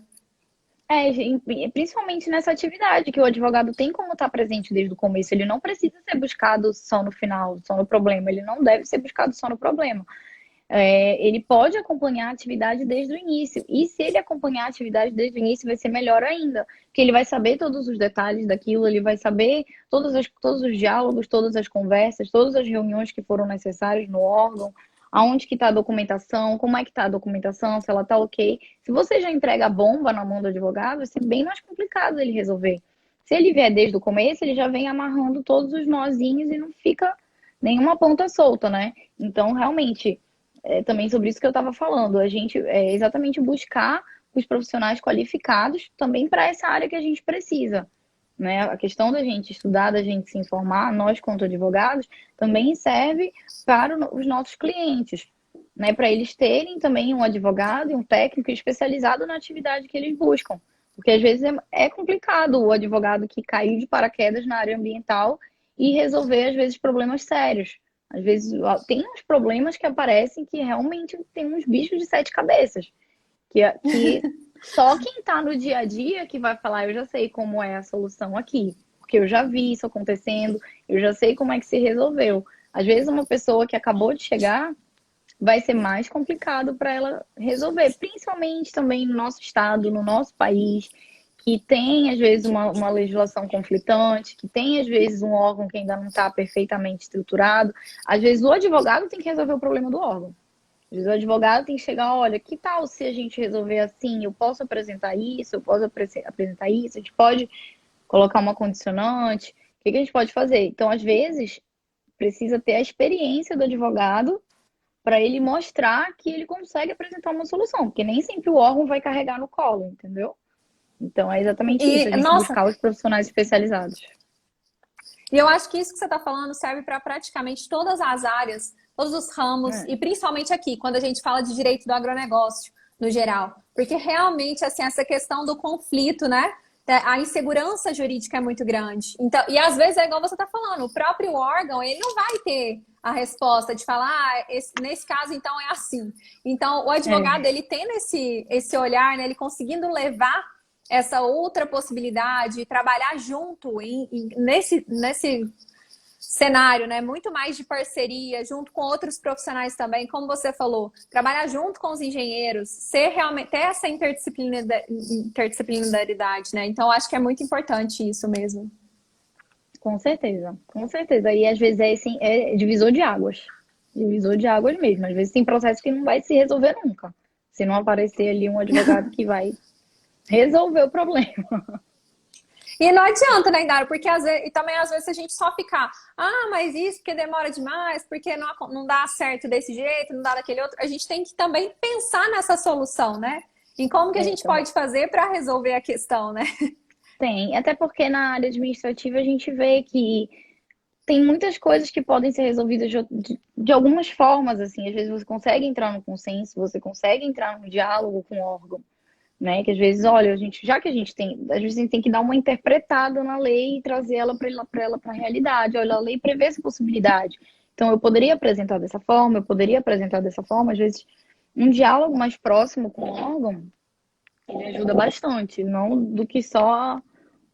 Principalmente nessa atividade, que o advogado tem como estar presente desde o começo. Ele não precisa ser buscado só no final, só no problema. Ele não deve ser buscado só no problema. Ele pode acompanhar a atividade desde o início. E se ele acompanhar a atividade desde o início, vai ser melhor ainda. Porque ele vai saber todos os detalhes daquilo, ele vai saber todos os diálogos, todas as conversas, todas as reuniões que foram necessárias no órgão, aonde que está a documentação, como é que está a documentação, se ela está ok. Se você já entrega a bomba na mão do advogado, vai ser bem mais complicado ele resolver. Se ele vier desde o começo, ele já vem amarrando todos os nozinhos e não fica nenhuma ponta solta, né? Então, realmente, também sobre isso que eu estava falando, a gente exatamente buscar os profissionais qualificados também para essa área que a gente precisa. Né? A questão da gente estudar, da gente se informar, nós, quanto advogados, também serve para os nossos clientes. né? Para eles terem também um advogado e um técnico especializado na atividade que eles buscam. Porque às vezes é complicado o advogado que caiu de paraquedas na área ambiental e resolver, às vezes, problemas sérios. Às vezes tem uns problemas que aparecem que realmente tem uns bichos de sete cabeças. Que só quem está no dia a dia que vai falar, eu já sei como é a solução aqui. Porque eu já vi isso acontecendo, eu já sei como é que se resolveu. Às vezes uma pessoa que acabou de chegar vai ser mais complicado para ela resolver, principalmente também no nosso estado, no nosso país, que tem às vezes uma legislação conflitante, que tem às vezes um órgão que ainda não está perfeitamente estruturado. Às vezes o advogado tem que resolver o problema do órgão. Às vezes o advogado tem que chegar, olha, que tal se a gente resolver assim? Eu posso apresentar isso, eu posso apresentar isso, a gente pode colocar uma condicionante, o que a gente pode fazer? Então, às vezes, precisa ter a experiência do advogado para ele mostrar que ele consegue apresentar uma solução, porque nem sempre o órgão vai carregar no colo, entendeu? Então é exatamente isso, a E, gente nossa, buscar os profissionais especializados. e eu acho que isso que você está falando serve para praticamente todas as áreas, todos os ramos, É, e principalmente aqui, quando a gente fala de direito do agronegócio, no geral. Porque realmente, assim, essa questão do conflito, né? A insegurança jurídica é muito grande. Então, e às vezes é igual você está falando, o próprio órgão, ele não vai ter a resposta de falar, nesse caso, então é assim. Então, o advogado, é, ele tendo esse olhar, né? Ele conseguindo levar essa outra possibilidade, trabalhar junto nesse cenário, né? Muito mais de parceria, junto com outros profissionais também, como você falou, trabalhar junto com os engenheiros, ser realmente ter essa interdisciplinaridade, né? Então, acho que é muito importante isso mesmo. com certeza, com certeza. E às vezes é divisor de águas. Divisor de águas mesmo. Às vezes tem processo que não vai se resolver nunca. Se não aparecer ali um advogado que vai resolver o problema. E não adianta, né, Indara? Porque e também às vezes a gente só ficar, mas isso porque demora demais, porque não dá certo desse jeito, não dá daquele outro. A gente tem que também pensar nessa solução, né? Em como que a gente Então, pode fazer para resolver a questão, né? tem. Até porque na área administrativa a gente vê que tem muitas coisas que podem ser resolvidas de algumas formas, assim. Às vezes você consegue entrar no consenso, você consegue entrar no diálogo com o órgão, né? Que às vezes, olha, já que a gente tem, às vezes a gente tem que dar uma interpretada na lei e trazer ela para a realidade. Olha, a lei prevê essa possibilidade. Então, eu poderia apresentar dessa forma, eu poderia apresentar dessa forma. Às vezes, um diálogo mais próximo com o órgão, ele ajuda bastante, não do que só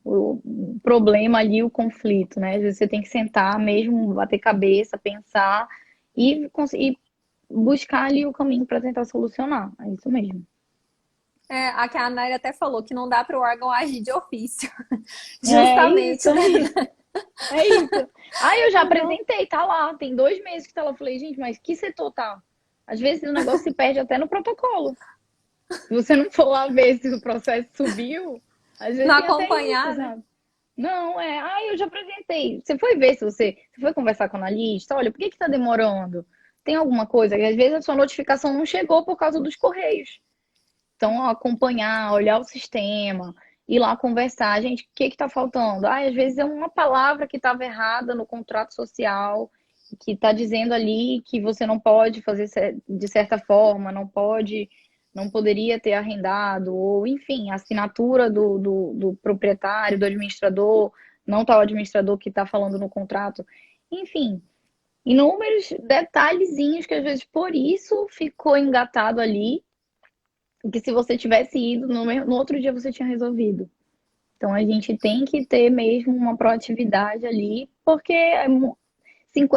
o problema ali, o conflito, né? Às vezes você tem que sentar mesmo, bater cabeça, pensar e conseguir buscar ali o caminho para tentar solucionar. É isso mesmo. A Naira até falou que não dá para o órgão agir de ofício. É isso, Justamente, né? é isso. É isso. Ah, eu já Não. apresentei, tá lá. Tem 2 meses que tá lá. Eu falei, gente, mas que setor tá? Às vezes o negócio se perde até no protocolo. Se você não for lá ver se o processo subiu, às vezes Não tem até isso, acompanhar, né? sabe? Não, eu já apresentei. Você foi ver se você foi conversar com o analista? Olha, por que que tá demorando? Tem alguma coisa? Que às vezes a sua notificação não chegou por causa dos correios. Então, acompanhar, olhar o sistema, ir lá conversar. Gente, o que está faltando? Às vezes é uma palavra que estava errada no contrato social, que está dizendo ali que você não pode fazer de certa forma, não poderia ter arrendado, ou enfim, a assinatura do proprietário, do administrador, não está o administrador que está falando no contrato. Enfim, inúmeros detalhezinhos que às vezes por isso ficou engatado ali que se você tivesse ido no outro dia você tinha resolvido. Então a gente tem que ter mesmo uma proatividade ali, porque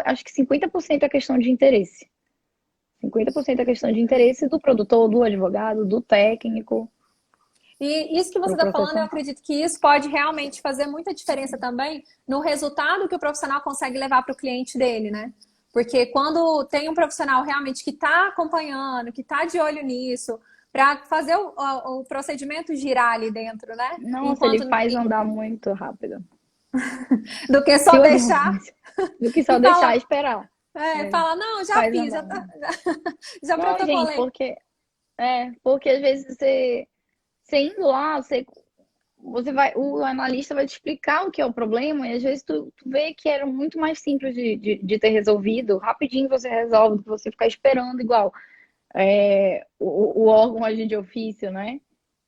acho que 50% é questão de interesse. 50% é questão de interesse do produtor, do advogado, do técnico, E isso que você para o está processo falando, eu andar. acredito que isso pode realmente fazer muita diferença também no resultado que o profissional consegue levar para o cliente dele, né? Porque quando tem um profissional realmente que está acompanhando, que está de olho nisso, para fazer o procedimento girar ali dentro, né? Nossa, ele Enquanto faz andar muito rápido. do que Se só o deixar advogado, do que só e deixar falar, esperar. É, fala, não, já faz fiz, andar. já Não, gente, protocolei. porque às vezes você indo lá, você vai, o analista vai te explicar o que é o problema, e às vezes tu vê que era muito mais simples de ter resolvido. Rapidinho você resolve, do que você ficar esperando igual. o órgão agente de ofício, né?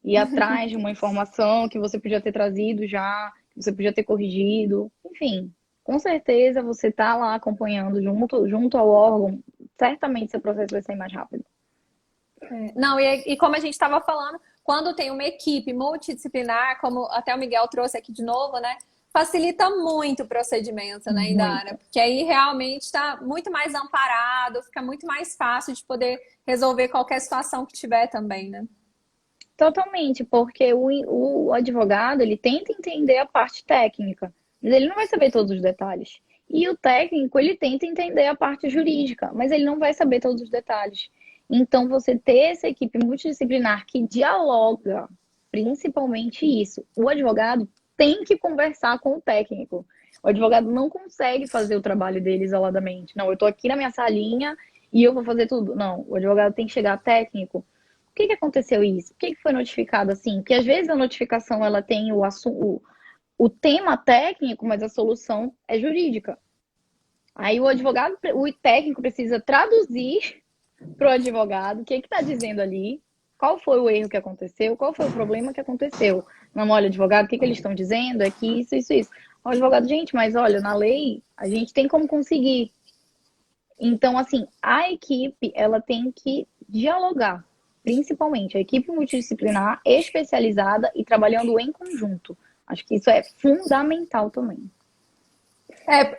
Ir atrás de uma informação que você podia ter trazido já, que você podia ter corrigido, enfim. Com certeza você está lá acompanhando junto ao órgão, certamente seu processo vai ser mais rápido. Não, e como a gente estava falando, quando tem uma equipe multidisciplinar, como até o Miguel trouxe aqui de novo, né? Facilita muito o procedimento, né, Indara? Muito. Porque aí realmente está muito mais amparado, fica muito mais fácil de poder resolver qualquer situação que tiver também, né? Totalmente, porque o advogado, ele tenta entender a parte técnica, mas ele não vai saber todos os detalhes. E o técnico, ele tenta entender a parte jurídica, mas ele não vai saber todos os detalhes. Então, você ter essa equipe multidisciplinar que dialoga, principalmente isso. O advogado tem que conversar com o técnico. O advogado não consegue fazer o trabalho dele isoladamente. Não, eu estou aqui na minha salinha e eu vou fazer tudo. Não, o advogado tem que chegar técnico. Por que aconteceu isso? Por que foi notificado assim? Porque às vezes a notificação ela tem o tema técnico, mas a solução é jurídica. Aí o advogado, o técnico precisa traduzir para o advogado o que está dizendo ali, qual foi o erro que aconteceu, qual foi o problema que aconteceu. Não, olha, advogado, o que eles estão dizendo é que isso. O advogado, gente, mas olha, na lei a gente tem como conseguir. Então, assim, a equipe, ela tem que dialogar, principalmente a equipe multidisciplinar, especializada e trabalhando em conjunto. Acho que isso é fundamental também.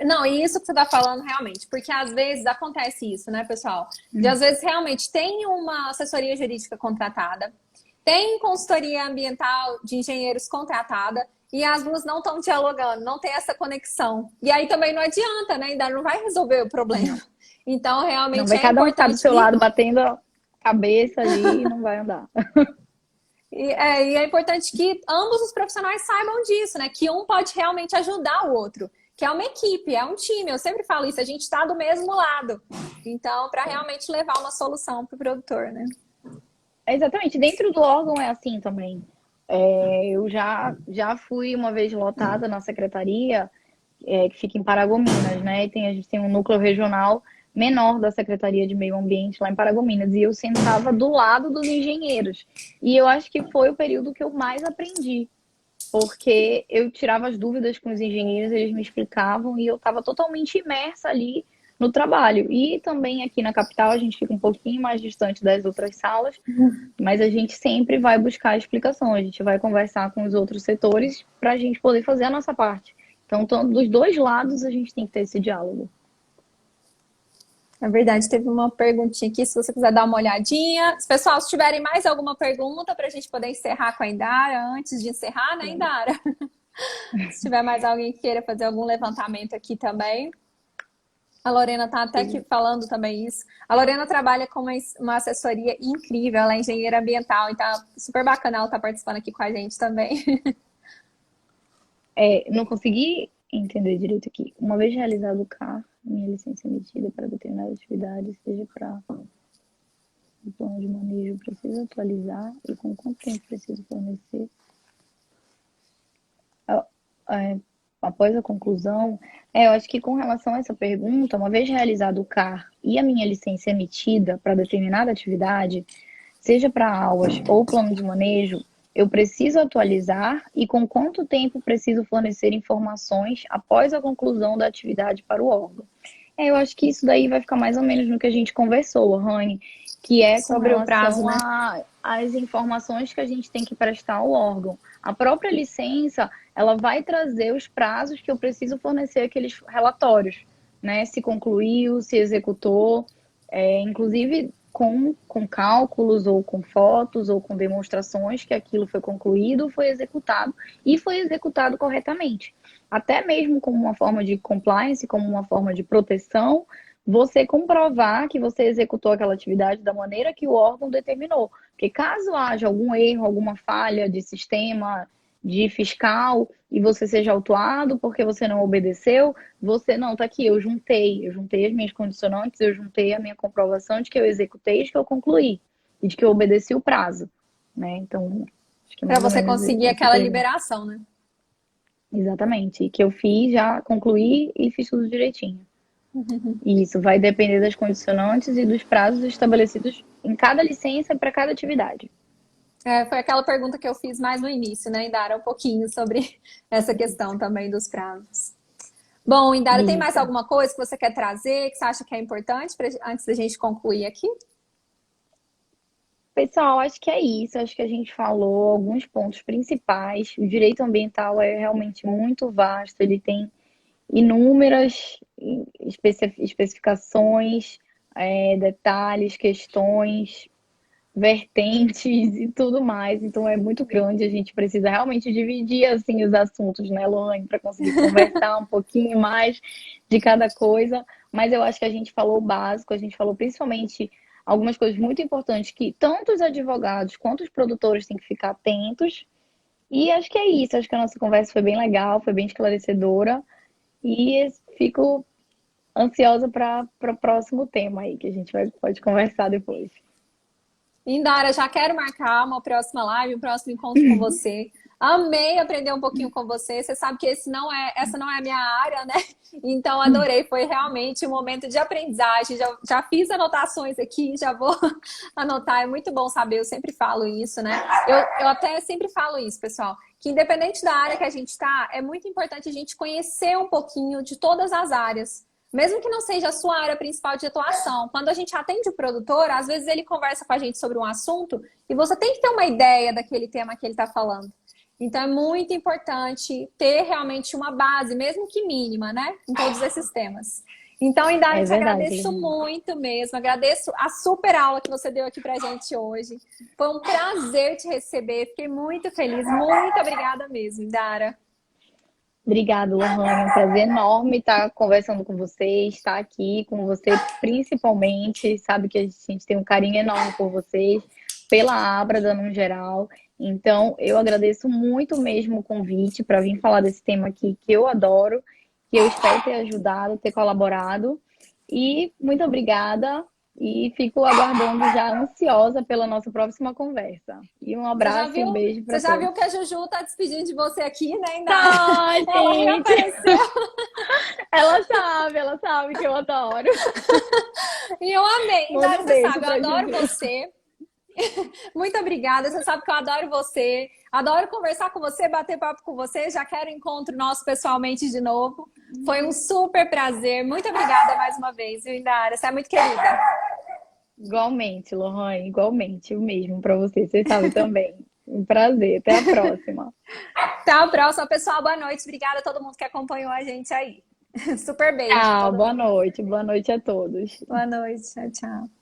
Não, e isso que você está falando realmente, porque às vezes acontece isso, né, pessoal? De às vezes realmente tem uma assessoria jurídica contratada, tem consultoria ambiental de engenheiros contratada, e as duas não estão dialogando, não tem essa conexão. E aí também não adianta, né? Ainda não vai resolver o problema. Então, Não, realmente vai é cada um ficar do importante seu que lado batendo a cabeça ali e não vai andar. e é importante que ambos os profissionais saibam disso, né? Que um pode realmente ajudar o outro, que é uma equipe, é um time. Eu sempre falo isso, a gente está do mesmo lado. Então, para realmente levar uma solução para o produtor, né? Exatamente, dentro do órgão é assim também. Eu já fui uma vez lotada na secretaria, que fica em Paragominas, né? E a gente tem um núcleo regional menor da Secretaria de Meio Ambiente lá em Paragominas. E eu sentava do lado dos engenheiros. E eu acho que foi o período que eu mais aprendi, porque eu tirava as dúvidas com os engenheiros, eles me explicavam e eu estava totalmente imersa ali no trabalho. E também aqui na capital a gente fica um pouquinho mais distante das outras salas, mas a gente sempre vai buscar explicação, a gente vai conversar com os outros setores para a gente poder fazer a nossa parte. Então, dos dois lados a gente tem que ter esse diálogo. Na verdade, teve uma perguntinha aqui, se você quiser dar uma olhadinha. Pessoal, se tiverem mais alguma pergunta para a gente poder encerrar com a Indara, antes de encerrar, né, Indara? Se tiver mais alguém que queira fazer algum levantamento aqui também. A Lorena está até aqui falando também isso. A Lorena trabalha com uma assessoria incrível, ela é engenheira ambiental, então super bacana ela estar participando aqui com a gente também. Não consegui entender direito aqui. Uma vez realizado o CAR, minha licença emitida para determinada atividade, seja para o plano de manejo, preciso atualizar e com quanto tempo preciso fornecer? Após a conclusão, eu acho que com relação a essa pergunta, uma vez realizado o CAR e a minha licença emitida para determinada atividade, seja para aulas ou plano de manejo, eu preciso atualizar e com quanto tempo preciso fornecer informações após a conclusão da atividade para o órgão. Eu acho que isso daí vai ficar mais ou menos no que a gente conversou, Rani, que é com Sobre o prazo, relação né? às informações que a gente tem que prestar ao órgão. A própria licença, ela vai trazer os prazos que eu preciso fornecer aqueles relatórios, né? Se concluiu, se executou, inclusive com cálculos ou com fotos ou com demonstrações que aquilo foi concluído, foi executado e foi executado corretamente. Até mesmo como uma forma de compliance, como uma forma de proteção, você comprovar que você executou aquela atividade da maneira que o órgão determinou. Porque caso haja algum erro, alguma falha de sistema, de fiscal, e você seja autuado porque você não obedeceu, você não, tá aqui, eu juntei as minhas condicionantes, eu juntei a minha comprovação de que eu executei, de que eu concluí, e de que eu obedeci o prazo, né? Então, acho que Para mais ou você menos conseguir essa aquela pergunta. liberação, né? Exatamente, e que eu fiz, já concluí e fiz tudo direitinho. E isso vai depender das condicionantes e dos prazos estabelecidos em cada licença para cada atividade. Foi aquela pergunta que eu fiz mais no início, né, Indara? Um pouquinho sobre essa questão também dos prazos. Bom, Indara, tem mais Isso. alguma coisa que você quer trazer, que você acha que é importante antes da gente concluir aqui? Pessoal, acho que é isso. Acho que a gente falou alguns pontos principais. O direito ambiental é realmente muito vasto, ele tem inúmeras especificações, detalhes, questões, vertentes e tudo mais. Então é muito grande. A gente precisa realmente dividir assim os assuntos, né, Luane, para conseguir conversar um pouquinho mais de cada coisa. Mas eu acho que a gente falou o básico, a gente falou principalmente algumas coisas muito importantes que tanto os advogados quanto os produtores têm que ficar atentos. E acho que é isso. Acho que a nossa conversa foi bem legal, foi bem esclarecedora. E fico ansiosa para o próximo tema aí, que a gente pode conversar depois. Indara, já quero marcar uma próxima live, um próximo encontro com você. Amei aprender um pouquinho com você. Você sabe que essa não é a minha área, né? Então, adorei. Foi realmente um momento de aprendizagem. Já fiz anotações aqui, já vou anotar. É muito bom saber, eu sempre falo isso, né? Eu até sempre falo isso, pessoal, que independente da área que a gente está, é muito importante a gente conhecer um pouquinho de todas as áreas. Mesmo que não seja a sua área principal de atuação, quando a gente atende o produtor, às vezes ele conversa com a gente sobre um assunto e você tem que ter uma ideia daquele tema que ele está falando. Então é muito importante ter realmente uma base, mesmo que mínima, né? Em todos esses temas. Então, Indara, É eu te verdade, agradeço Lina. muito mesmo. Agradeço a super aula que você deu aqui pra gente hoje. Foi um prazer te receber. Fiquei muito feliz. Muito obrigada mesmo, Indara. Obrigada, Lohane. É um prazer enorme estar conversando com você, estar aqui com você, principalmente. Sabe que a gente tem um carinho enorme por vocês, pela Abrada no geral. Então, eu agradeço muito mesmo o convite para vir falar desse tema aqui que eu adoro, que eu espero ter ajudado, ter colaborado. E muito obrigada. E fico aguardando já ansiosa pela nossa próxima conversa. E um abraço e um beijo Você para já todos. viu que a Juju tá despedindo de você aqui, né, Indara? Tá, Ela gente! reapareceu. Ela sabe que eu adoro. E eu amei. Manda Indara, um você beijo sabe, eu pra adoro Juju. você. Muito obrigada. Você sabe que eu adoro você. Adoro conversar com você, bater papo com você. Já quero encontro nosso pessoalmente de novo. Foi um super prazer. Muito obrigada mais uma vez, viu, Indara? Você é muito querida. Igualmente, Lohane, igualmente. O mesmo pra você, você sabe também. Um prazer. Até a próxima. Até a próxima, pessoal. Boa noite. Obrigada a todo mundo que acompanhou a gente aí. Super beijo pra Tchau, todo boa mundo. noite. Boa noite a todos. Boa noite. Tchau, tchau.